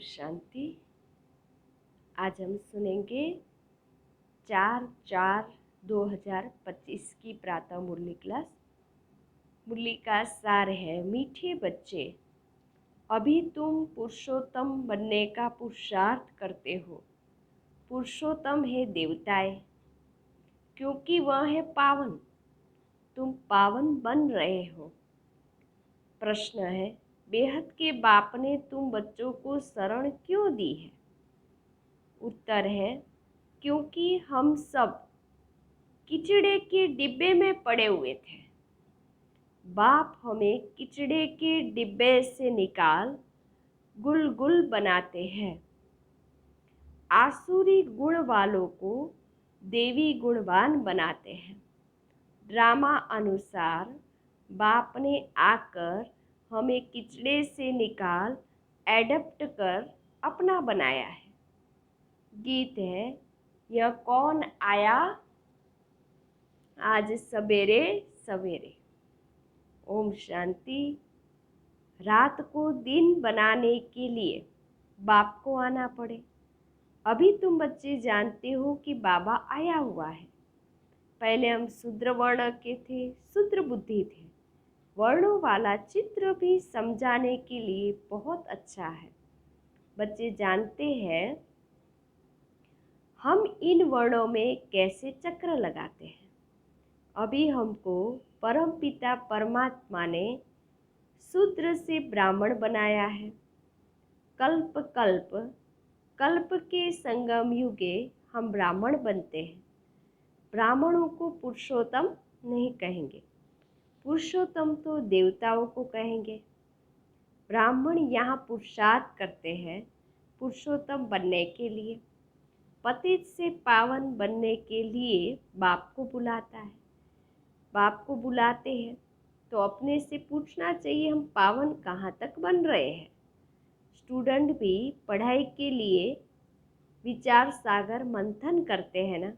शांति। आज हम सुनेंगे 4/4/2025 की प्रातः मुरली क्लास। मुरली का सार है, मीठे बच्चे, अभी तुम पुरुषोत्तम बनने का पुरुषार्थ करते हो। पुरुषोत्तम है देवताएं, क्योंकि वह है पावन। तुम पावन बन रहे हो। प्रश्न है, बेहद के बाप ने तुम बच्चों को शरण क्यों दी है? उत्तर है, क्योंकि हम सब किचड़े के डिब्बे में पड़े हुए थे। बाप हमें किचड़े के डिब्बे से निकाल गुल गुल बनाते हैं। आसुरी गुण वालों को देवी गुणवान बनाते हैं। ड्रामा अनुसार बाप ने आकर हमें किचड़े से निकाल एडप्ट कर अपना बनाया है। गीत है, यह कौन आया आज सवेरे सवेरे। ओम शांति। रात को दिन बनाने के लिए बाप को आना पड़े। अभी तुम बच्चे जानते हो कि बाबा आया हुआ है। पहले हम शूद्र वर्ण के थे, शूद्र बुद्धि थे। वर्णों वाला चित्र भी समझाने के लिए बहुत अच्छा है। बच्चे जानते हैं हम इन वर्णों में कैसे चक्र लगाते हैं। अभी हमको परमपिता परमात्मा ने शूद्र से ब्राह्मण बनाया है। कल्प कल्प कल्प के संगम युगे हम ब्राह्मण बनते हैं। ब्राह्मणों को पुरुषोत्तम नहीं कहेंगे, पुरुषोत्तम तो देवताओं को कहेंगे। ब्राह्मण यहाँ पुरुषार्थ करते हैं पुरुषोत्तम बनने के लिए। पतित से पावन बनने के लिए बाप को बुलाता है। बाप को बुलाते हैं तो अपने से पूछना चाहिए, हम पावन कहाँ तक बन रहे हैं। स्टूडेंट भी पढ़ाई के लिए विचार सागर मंथन करते हैं ना,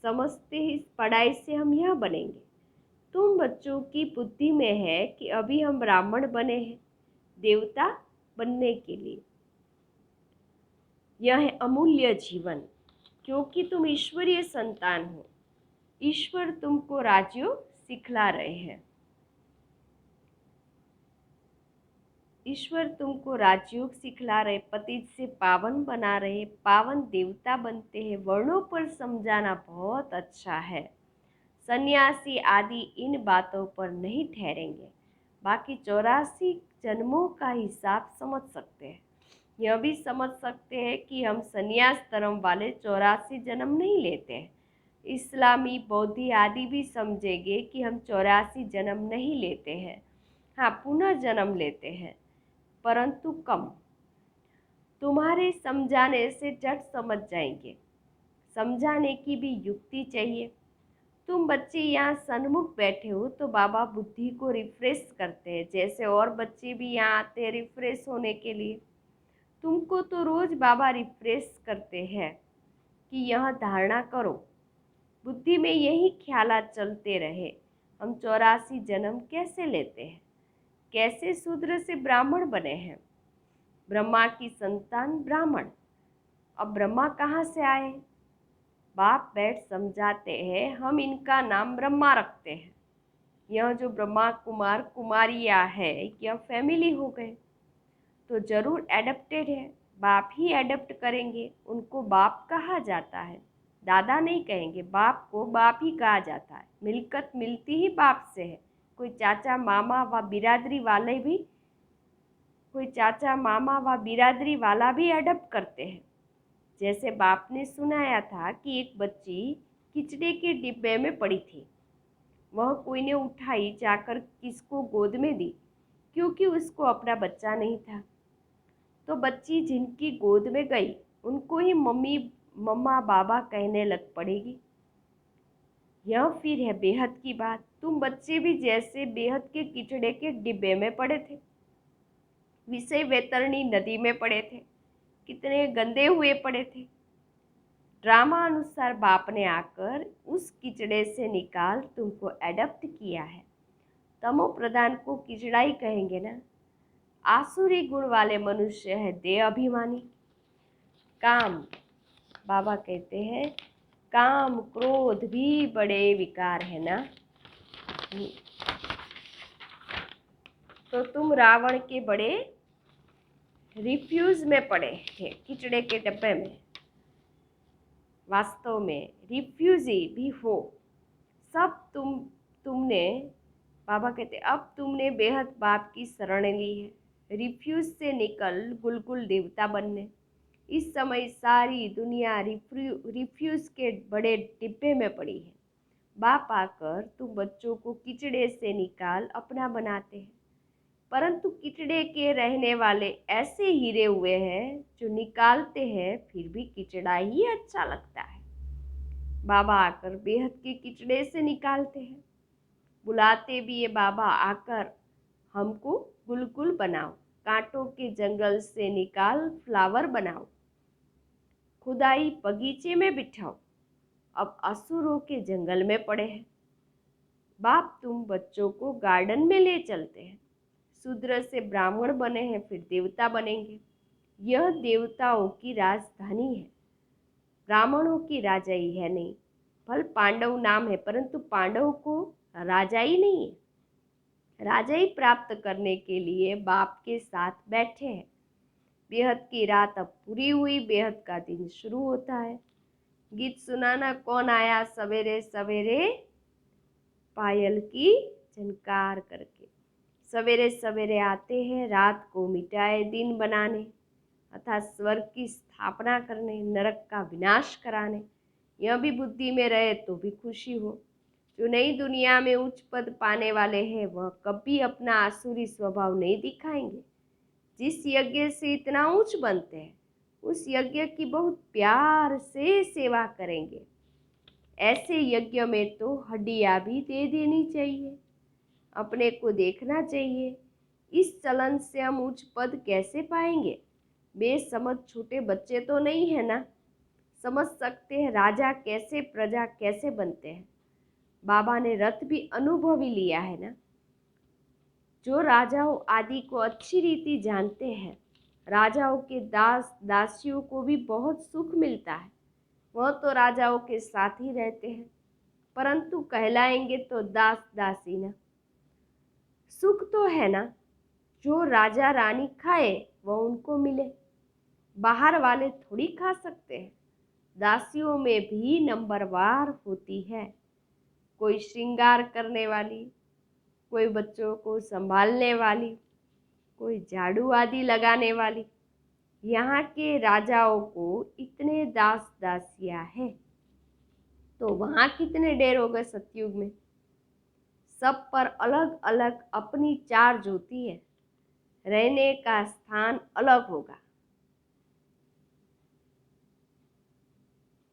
समझते ही इस पढ़ाई से हम यह बनेंगे। तुम बच्चों की बुद्धि में है कि अभी हम ब्राह्मण बने हैं देवता बनने के लिए। यह है अमूल्य जीवन, क्योंकि तुम ईश्वरीय संतान हो। ईश्वर तुमको राजयोग सिखला रहे हैं। ईश्वर तुमको राजयोग सिखला रहे, पतित से पावन बना रहे, पावन देवता बनते हैं। वर्णों पर समझाना बहुत अच्छा है। सन्यासी आदि इन बातों पर नहीं ठहरेंगे, बाकी 84 जन्मों का हिसाब समझ सकते हैं। यह भी समझ सकते हैं कि हम सन्यास धर्म वाले 84 जन्म नहीं लेते हैं। इस्लामी बौद्धि आदि भी समझेंगे कि हम 84 जन्म नहीं लेते हैं। हाँ, पुनः जन्म लेते हैं, परंतु कम। तुम्हारे समझाने से झट समझ जाएंगे। समझाने की भी युक्ति चाहिए। तुम बच्चे यहाँ सन्मुख बैठे हो तो बाबा बुद्धि को रिफ्रेश करते हैं, जैसे और बच्चे भी यहाँ आते हैं रिफ्रेश होने के लिए। तुमको तो रोज बाबा रिफ्रेश करते हैं कि यह धारणा करो। बुद्धि में यही ख्यालात चलते रहे, हम 84 जन्म कैसे लेते हैं, कैसे शूद्र से ब्राह्मण बने हैं। ब्रह्मा की संतान ब्राह्मण। अब ब्रह्मा कहाँ से आए? बाप बैठ समझाते हैं, हम इनका नाम ब्रह्मा रखते हैं। यह जो ब्रह्मा कुमार कुमारियाँ है, यह फैमिली हो गए तो जरूर एडप्टेड है। बाप ही एडप्ट करेंगे, उनको बाप कहा जाता है, दादा नहीं कहेंगे। बाप को बाप ही कहा जाता है। मिलकत मिलती ही बाप से है। कोई चाचा मामा व बिरादरी वाले भी कोई चाचा मामा व बिरादरी वाला भी एडप्ट करते हैं। जैसे बाप ने सुनाया था कि एक बच्ची किचड़े के डिब्बे में पड़ी थी। वह कोई ने उठाई, जाकर किसको गोद में दी, क्योंकि उसको अपना बच्चा नहीं था। तो बच्ची जिनकी गोद में गई उनको ही मम्मी मम्मा बाबा कहने लग पड़ेगी। यह फिर है बेहद की बात। तुम बच्चे भी जैसे बेहद के किचड़े के डिब्बे में पड़े थे, विषय वैतरणी नदी में पड़े थे, कितने गंदे हुए पड़े थे। ड्रामा अनुसार बाप ने आकर उस किचड़े से निकाल तुमको एडप्ट किया है। तमो प्रधान को किचड़ाई कहेंगे ना। आसुरी गुण वाले मनुष्य है देह अभिमानी। काम, बाबा कहते हैं काम क्रोध भी बड़े विकार है ना। तो तुम रावण के बड़े रिफ्यूज में पड़े थे, किचड़े के डब्बे में। वास्तव में रिफ्यूजी भी हो। सब तुमने, बाबा कहते अब तुमने बेहद बाप की शरण ली है। रिफ्यूज से निकल गुलगुल देवता बनने। इस समय सारी दुनिया रिफ्यूज के बड़े डिब्बे में पड़ी है। बाप आकर तुम बच्चों को किचड़े से निकाल अपना बनाते हैं, परंतु किचड़े के रहने वाले ऐसे हीरे हुए हैं जो निकालते हैं फिर भी किचड़ा ही अच्छा लगता है। बाबा आकर बेहद के किचड़े से निकालते हैं। बुलाते भी ये बाबा आकर हमको गुलगुल बनाओ, कांटों के जंगल से निकाल फ्लावर बनाओ, खुदाई बगीचे में बिठाओ। अब असुरों के जंगल में पड़े हैं। बाप तुम बच्चों को गार्डन में ले चलते हैं। शूद्र से ब्राह्मण बने हैं फिर देवता बनेंगे। यह देवताओं की राजधानी है, ब्राह्मणों की राजाई है नहीं। फल पांडव नाम है परंतु पांडव को राजाई नहीं है। राजाई प्राप्त करने के लिए बाप के साथ बैठे हैं। बेहद की रात अब पूरी हुई, बेहद का दिन शुरू होता है। गीत सुनाना कौन आया सवेरे सवेरे, पायल की झनकार करके। सवेरे सवेरे आते हैं रात को मिटाए दिन बनाने, अर्थात स्वर्ग की स्थापना करने, नरक का विनाश कराने। यह भी बुद्धि में रहे तो भी खुशी हो। जो नई दुनिया में उच्च पद पाने वाले हैं वह कभी अपना आसुरी स्वभाव नहीं दिखाएंगे। जिस यज्ञ से इतना उच्च बनते हैं उस यज्ञ की बहुत प्यार से सेवा करेंगे। ऐसे यज्ञ में तो हड्डियाँ भी दे देनी चाहिए। अपने को देखना चाहिए। इस चलन से हम उच्च पद कैसे पाएंगे? बेसमझ छोटे बच्चे तो नहीं है ना, समझ सकते हैं राजा कैसे प्रजा कैसे बनते हैं। बाबा ने रथ भी अनुभवी लिया है ना। जो राजाओं आदि को अच्छी रीति जानते हैं, राजाओं के दास दासियों को भी बहुत सुख मिलता है। वह तो राजाओं के साथ ही रहते हैं परंतु कहलाएंगे तो दास दासी ना। सुख तो है ना, जो राजा रानी खाए वह उनको मिले। बाहर वाले थोड़ी खा सकते हैं। दासियों में भी नंबरवार होती है, कोई श्रृंगार करने वाली, कोई बच्चों को संभालने वाली, कोई झाड़ू आदि लगाने वाली। यहाँ के राजाओं को इतने दास दासियाँ हैं तो वहाँ कितने डेर हो गए सतयुग में। सब पर अलग अलग अपनी चार्ज होती है, रहने का स्थान अलग होगा।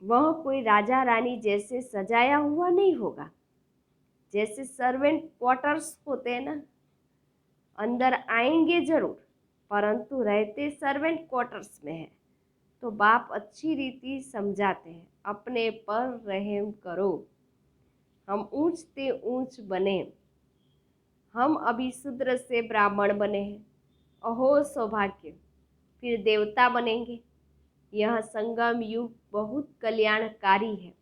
वह कोई राजा रानी जैसे सजाया हुआ नहीं होगा। जैसे सर्वेंट क्वार्टर्स होते हैं ना, अंदर आएंगे जरूर परंतु रहते सर्वेंट क्वार्टर्स में है। तो बाप अच्छी रीति समझाते हैं, अपने पर रहम करो। हम ऊंच ते ऊंच बने। हम अभी शूद्र से ब्राह्मण बने हैं, अहो सौभाग्य, फिर देवता बनेंगे। यह संगम युग बहुत कल्याणकारी है।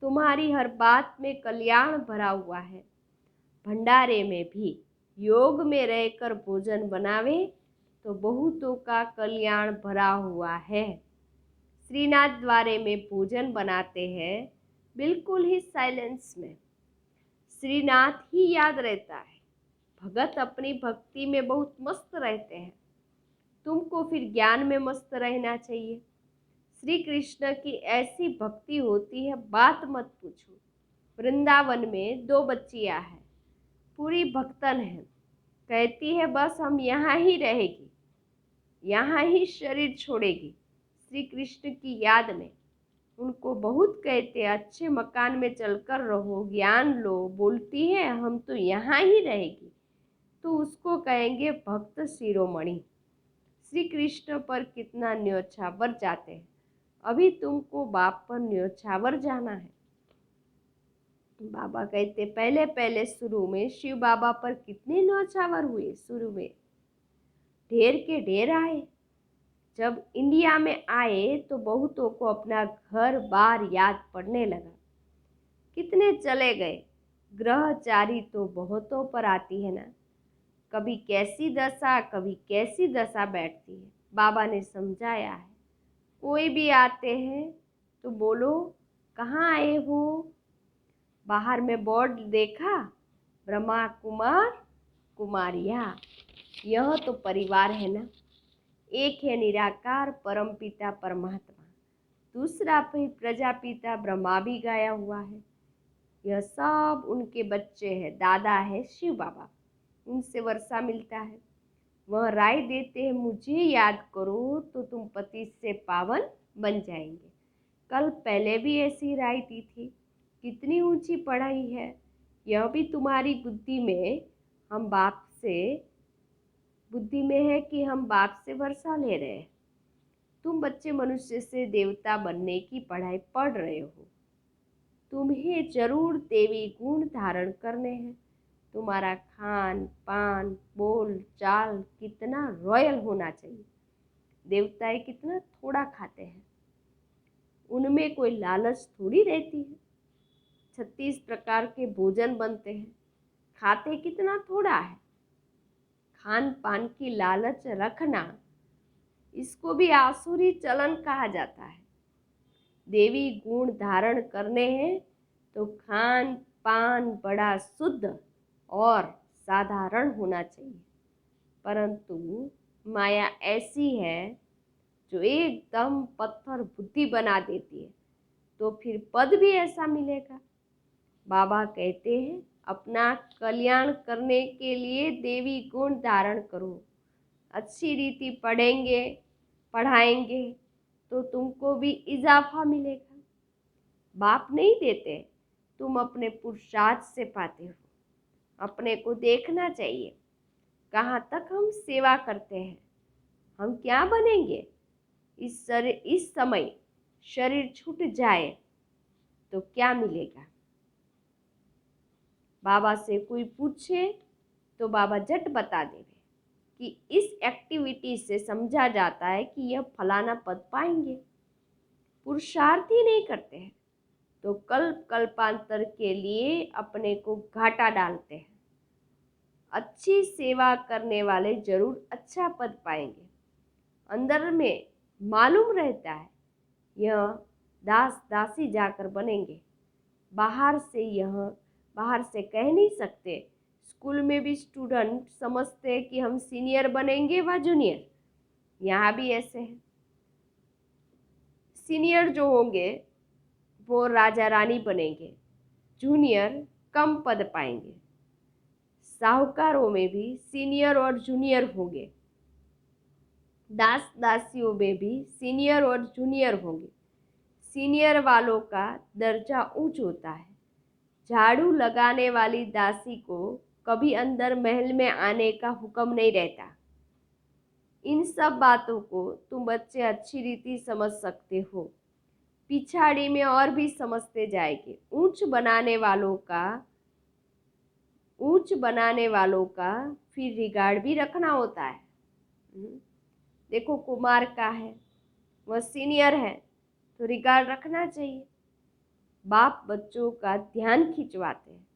तुम्हारी हर बात में कल्याण भरा हुआ है। भंडारे में भी योग में रहकर भोजन बनावे तो बहुतों का कल्याण भरा हुआ है। श्रीनाथ द्वारे में भोजन बनाते हैं बिल्कुल ही साइलेंस में। श्रीनाथ ही याद रहता है। भगत अपनी भक्ति में बहुत मस्त रहते हैं। तुमको फिर ज्ञान में मस्त रहना चाहिए। श्री कृष्ण की ऐसी भक्ति होती है बात मत पूछो। वृंदावन में 2 बच्चियां हैं, पूरी भक्तन है। कहती है बस हम यहाँ ही रहेगी, यहाँ ही शरीर छोड़ेगी श्री कृष्ण की याद में। उनको बहुत कहते हैं अच्छे मकान में चलकर रहो, ज्ञान लो। बोलती है हम तो यहाँ ही रहेगी। तो उसको कहेंगे भक्त शिरोमणि। श्री कृष्ण पर कितना न्योछावर जाते हैं। अभी तुमको बाप पर न्योछावर जाना है। बाबा कहते पहले पहले शुरू में शिव बाबा पर कितने न्योछावर हुए। शुरू में ढेर के ढेर आए। जब इंडिया में आए तो बहुतों को अपना घर बार याद पड़ने लगा। कितने चले गए, ग्रहचारी तो बहुतों पर आती है ना। कभी कैसी दशा कभी कैसी दशा बैठती है। बाबा ने समझाया है, कोई भी आते हैं तो बोलो कहाँ आए हो। बाहर में बोर्ड देखा, ब्रह्मा कुमार कुमारियाँ, यह तो परिवार है ना। एक है निराकार परम पिता परमात्मा, दूसरा भी प्रजापिता ब्रह्मा भी गाया हुआ है। यह सब उनके बच्चे हैं। दादा है शिव बाबा, उनसे वर्षा मिलता है। वह राय देते हैं, मुझे याद करो तो तुम पति से पावन बन जाएंगे। कल पहले भी ऐसी राय दी थी। कितनी ऊंची पढ़ाई है, यह भी तुम्हारी बुद्धि में है कि हम बाप से वर्षा ले रहे हैं। तुम बच्चे मनुष्य से देवता बनने की पढ़ाई पढ़ रहे हो। तुम्हें जरूर देवी गुण धारण करने हैं। तुम्हारा खान पान बोल चाल कितना रॉयल होना चाहिए। देवताएं कितना थोड़ा खाते हैं, उनमें कोई लालच थोड़ी रहती है। 36 प्रकार के भोजन बनते हैं, खाते कितना थोड़ा है। खान पान की लालच रखना, इसको भी आसुरी चलन कहा जाता है। देवी गुण धारण करने हैं तो खान पान बड़ा शुद्ध और साधारण होना चाहिए। परंतु माया ऐसी है जो एकदम पत्थर बुद्धि बना देती है, तो फिर पद भी ऐसा मिलेगा। बाबा कहते हैं, अपना कल्याण करने के लिए देवी गुण धारण करो। अच्छी रीति पढ़ाएंगे तो तुमको भी इजाफा मिलेगा। बाप नहीं देते, तुम अपने पुरुषार्थ से पाते हो। अपने को देखना चाहिए, कहाँ तक हम सेवा करते हैं, हम क्या बनेंगे। इस समय शरीर छूट जाए तो क्या मिलेगा। बाबा से कोई पूछे तो बाबा झट बता देंगे कि इस एक्टिविटी से समझा जाता है कि यह फलाना पद पाएंगे। पुरुषार्थ ही नहीं करते हैं तो कल्पांतर के लिए अपने को घाटा डालते हैं। अच्छी सेवा करने वाले जरूर अच्छा पद पाएंगे। अंदर में मालूम रहता है यह दास दासी जाकर बनेंगे। बाहर से कह नहीं सकते। स्कूल में भी स्टूडेंट समझते हैं कि हम सीनियर बनेंगे व जूनियर। यहाँ भी ऐसे है। सीनियर जो होंगे वो राजा रानी बनेंगे, जूनियर कम पद पाएंगे। साहूकारों में भी सीनियर और जूनियर होंगे, दास दासियों में भी सीनियर और जूनियर होंगे। सीनियर वालों का दर्जा ऊंच होता है। झाड़ू लगाने वाली दासी को कभी अंदर महल में आने का हुक्म नहीं रहता। इन सब बातों को तुम बच्चे अच्छी रीति समझ सकते हो। पिछाड़ी में और भी समझते जाएंगे। ऊंच बनाने वालों का फिर रिगार्ड भी रखना होता है। देखो कुमार का है, वह सीनियर है तो रिगार्ड रखना चाहिए। बाप बच्चों का ध्यान खिंचवाते हैं।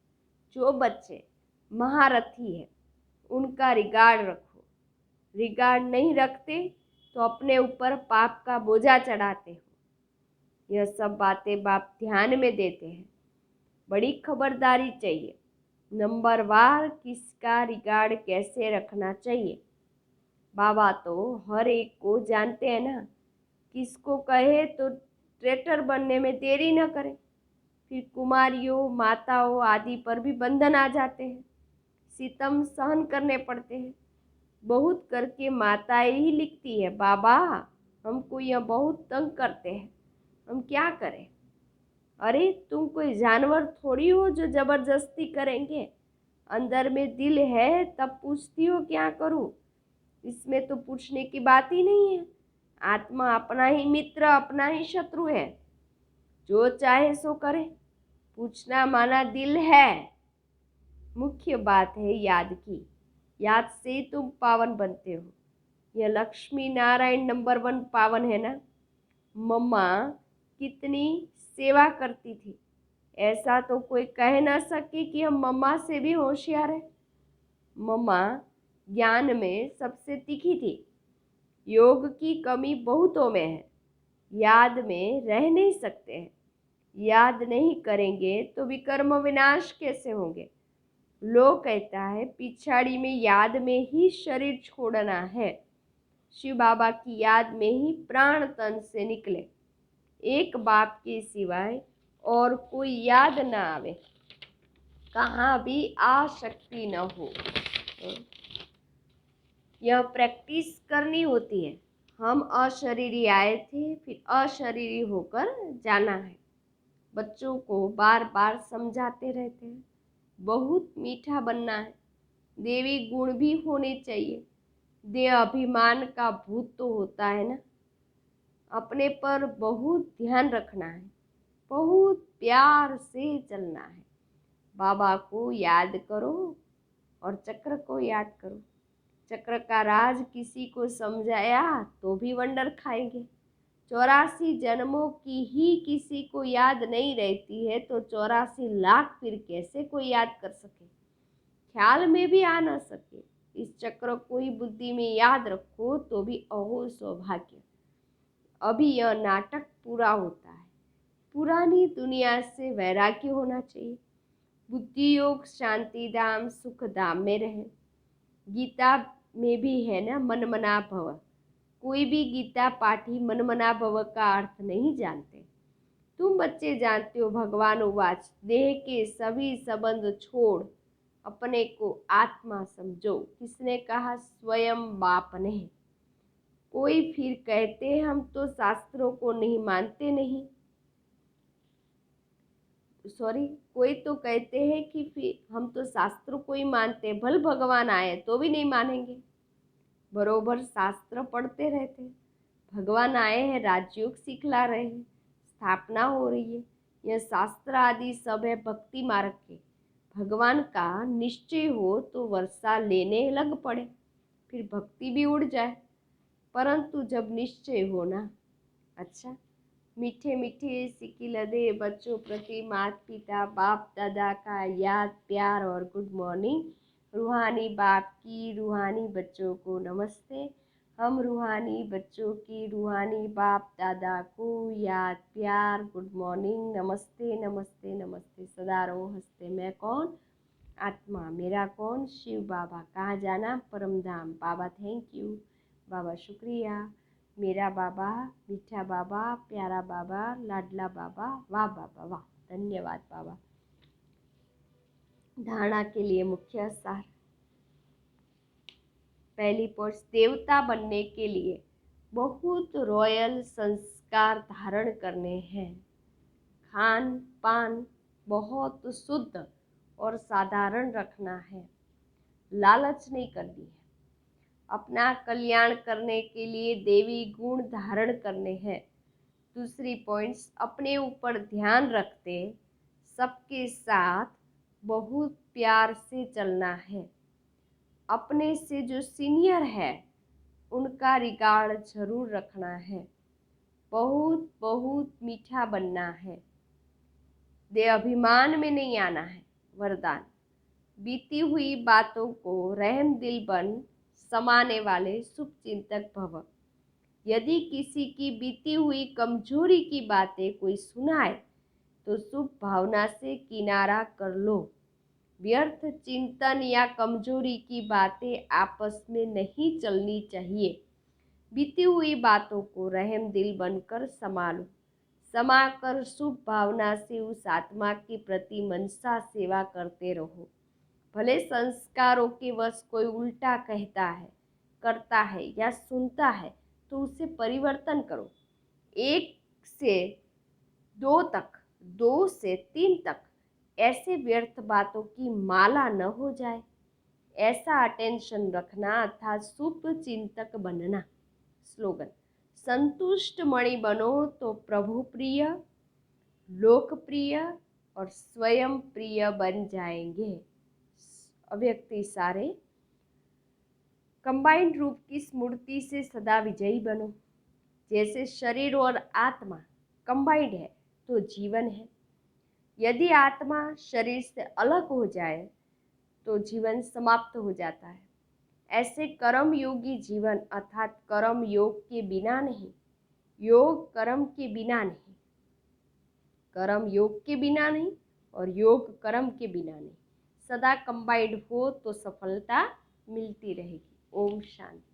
जो बच्चे महारथी है उनका रिगार्ड रखो। रिगार्ड नहीं रखते तो अपने ऊपर पाप का बोझा चढ़ाते हो। यह सब बातें बाप ध्यान में देते हैं। बड़ी खबरदारी चाहिए। नंबरवार किसका रिगार्ड कैसे रखना चाहिए। बाबा तो हर एक को जानते हैं ना। किसको कहे तो ट्रेटर बनने में देरी न करें। फिर कुमारियों माताओं आदि पर भी बंधन आ जाते हैं, सितम सहन करने पड़ते हैं। बहुत करके माताएं ही लिखती है, बाबा हमको यह बहुत तंग करते हैं, हम क्या करें। अरे तुम कोई जानवर थोड़ी हो जो जबरदस्ती करेंगे। अंदर में दिल है तब पूछती हो क्या करूं। इसमें तो पूछने की बात ही नहीं है। आत्मा अपना ही मित्र अपना ही शत्रु है, जो चाहे सो करे। पूछना माना दिल है। मुख्य बात है याद की। याद से तुम पावन बनते हो। यह लक्ष्मी नारायण नंबर 1 पावन है ना। मम्मा कितनी सेवा करती थी, ऐसा तो कोई कह ना सके कि हम मम्मा से भी होशियार है। मम्मा ज्ञान में सबसे तीखी थी। योग की कमी बहुतों में है, याद में रह नहीं सकते हैं। याद नहीं करेंगे तो विकर्म विनाश कैसे होंगे। लोग कहता है पिछाड़ी में याद में ही शरीर छोड़ना है। शिव बाबा की याद में ही प्राण तन से निकले। एक बाप के सिवाय और कोई याद न आवे, कहाँ भी आसक्ति न हो। यह प्रैक्टिस करनी होती है। हम अशरीरी आए थे, फिर अशरीरी होकर जाना है। बच्चों को बार बार समझाते रहते हैं, बहुत मीठा बनना है, देवी गुण भी होने चाहिए। देह अभिमान का भूत तो होता है ना। अपने पर बहुत ध्यान रखना है, बहुत प्यार से चलना है। बाबा को याद करो और चक्र को याद करो। चक्र का राज किसी को समझाया तो भी वंडर खाएंगे। 84 जन्मों की ही किसी को याद नहीं रहती है तो 84 लाख फिर कैसे कोई याद कर सके, ख्याल में भी आ न सके। इस चक्र को ही बुद्धि में याद रखो तो भी अहो सौभाग्य। अभी यह नाटक पूरा होता है। पुरानी दुनिया से वैराग्य होना चाहिए। बुद्धि योग शांति धाम सुख धाम में रहे। गीता में भी है ना, मन मना भव। कोई भी गीता पाठी मन मना भव का अर्थ नहीं जानते। तुम बच्चे जानते हो भगवान उवाच, देह के सभी संबंध छोड़ अपने को आत्मा समझो। किसने कहा? स्वयं बाप ने। कोई फिर कहते हैं हम तो शास्त्रों को नहीं मानते नहीं, सॉरी, कोई तो कहते हैं कि फिर हम तो शास्त्रों को ही मानते हैं, भल भगवान आए तो भी नहीं मानेंगे। बरोबर शास्त्र पढ़ते रहते हैं। भगवान आए हैं, राजयोग सिखला रहे हैं, स्थापना हो रही है। यह शास्त्र आदि सब है भक्ति मार्ग के। भगवान का निश्चय हो तो वर्षा लेने लग पड़े, फिर भक्ति भी उड़ जाए। परंतु जब निश्चय हो ना, अच्छा, मीठे मीठे सिक्की लदे बच्चों प्रति माता पिता बाप दादा का याद प्यार और गुड मॉर्निंग। रूहानी बाप की रूहानी बच्चों को नमस्ते। हम रूहानी बच्चों की रूहानी बाप दादा को याद प्यार गुड मॉर्निंग नमस्ते नमस्ते नमस्ते। सदा रहो हंसते। मैं कौन? आत्मा। मेरा कौन? शिव बाबा। कहाँ जाना? परम धाम। बाबा थैंक यू। बाबा शुक्रिया। मेरा बाबा, मीठा बाबा, प्यारा बाबा, लाडला बाबा, वाह बाबा वाह, धन्यवाद बाबा। धारणा के लिए मुख्य सार। पहली पोस्ट, देवता बनने के लिए बहुत रॉयल संस्कार धारण करने हैं। खान पान बहुत शुद्ध और साधारण रखना है, लालच नहीं करनी है। अपना कल्याण करने के लिए देवी गुण धारण करने हैं। दूसरी पॉइंट्स, अपने ऊपर ध्यान रखते सबके साथ बहुत प्यार से चलना है। अपने से जो सीनियर है उनका रिगार्ड जरूर रखना है। बहुत बहुत मीठा बनना है। दे अभिमान में नहीं आना है। वरदान, बीती हुई बातों को रहम दिल बन समाने वाले शुभ चिंतक भव। यदि किसी की बीती हुई कमजोरी की बातें कोई सुनाए तो शुभ भावना से किनारा कर लो। व्यर्थ चिंतन या कमजोरी की बातें आपस में नहीं चलनी चाहिए। बीती हुई बातों को रहम दिल बनकर संभालो। समाकर शुभ भावना से उस आत्मा के प्रति मनसा सेवा करते रहो। भले संस्कारों के वश कोई उल्टा कहता है, करता है या सुनता है तो उसे परिवर्तन करो। 1 से 2 तक, 2 से 3 तक ऐसे व्यर्थ बातों की माला न हो जाए, ऐसा अटेंशन रखना अर्थात शुभ चिंतक बनना। स्लोगन, संतुष्ट मणि बनो तो प्रभु प्रिय, लोकप्रिय और स्वयं प्रिय बन जाएंगे। अव्यक्ति सारे, कंबाइंड रूप की स्मृति से सदा विजयी बनो। जैसे शरीर और आत्मा कंबाइंड है तो जीवन है। यदि आत्मा शरीर से अलग हो जाए तो जीवन समाप्त हो जाता है। ऐसे कर्म योगी जीवन अर्थात कर्म योग के बिना नहीं, योग कर्म के बिना नहीं, कर्म योग के बिना नहीं और योग कर्म के बिना नहीं, सदा कंबाइंड हो तो सफलता मिलती रहेगी। ओम शांति।